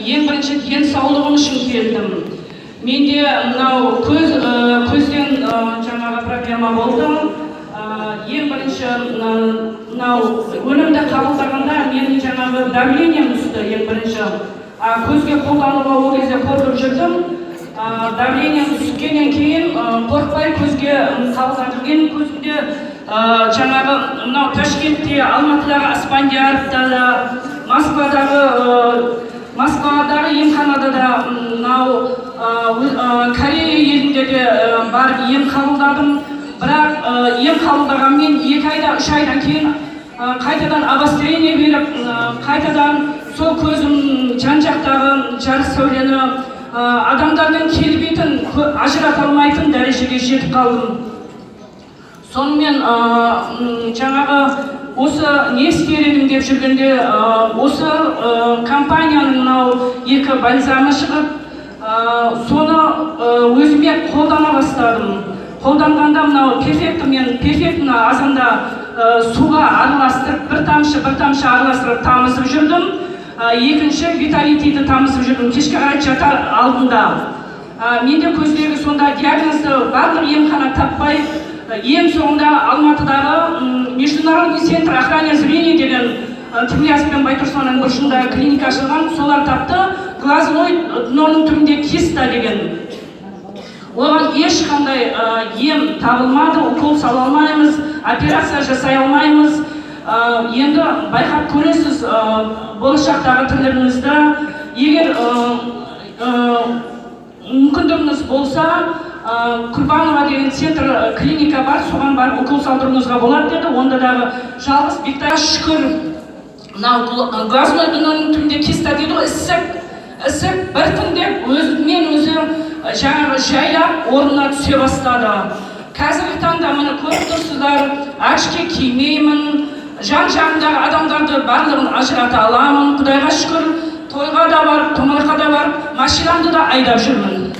ең бірінші денсаулығым үшін келдім. Менде мынау көзден жаңағы проблема болды. Ең бірінші мынау өнімді қабылдағанда менің жаңағы давлением түсті ең бірінші. Көзге қолдануға ол кезде қорқып жүрдім. Давлением түскеннен кейін қорқпай көзге қабылдадым. Менің көзімде жаңағы мынау Ташкентте, Алматыдағы Аспандияровта да, Москвадағы емханада да, мынау Корея елінде де барып ем қабылдадым. Бірақ ем қабылдағанмен 2 айда, 3 айдан кейін қайтадан обострение беріп, қайтадан сол көзім жан-жақтағы жарық сәулені адамдардың келбетін ажырата алмайтын дәрежеге жетіп қалдым. Сонымен жаңағы осы не істер едім деп жүргенде осы компанияның мынау 2 бальзамы шығып, соны өзіме қолдана бастадым. Қолданғанда мынау перфектіні азанда суға араластырып, бір тамшы араластырып тамызып жүрдім. Екінші виталитиді тамызып жүрдім кешке қарай жатар алдында. Менде көздегі сонда диагнозды барлық емхана таппай, ең соңында Алматыдағы Международный центр охраны зрения деген Тимирязев пен Байтұрсынның бұрышында клиника ашылған, солар тапты. Глазной дноның түрінде киста деген. Оған ешқандай ем табылмады, укол сала алмаймыз, операция жасай алмаймыз. Енді байқап көресіз болашақтағы тірлігіңізді. Егер мүмкіндігіңіз болса, Курбанова деген центр клиника бар, соған барып укол салдыруыңызға болады деді. Онда дағы жалғыз Бектар шүкір. Глазной дноның түрінде киста дейді ғой, ісік біртіндеп өзімен өзі жаңағы жайлап орнына түсе бастады. Қазіргі таңда мұны көріп тұрсыздар, очки кимеймін, жан-жағымдағы адамдарды барлығын ажырата аламын. Құдайға шүкір, тойға да барып, томырға да барып, машинамды да айдап жүрмін.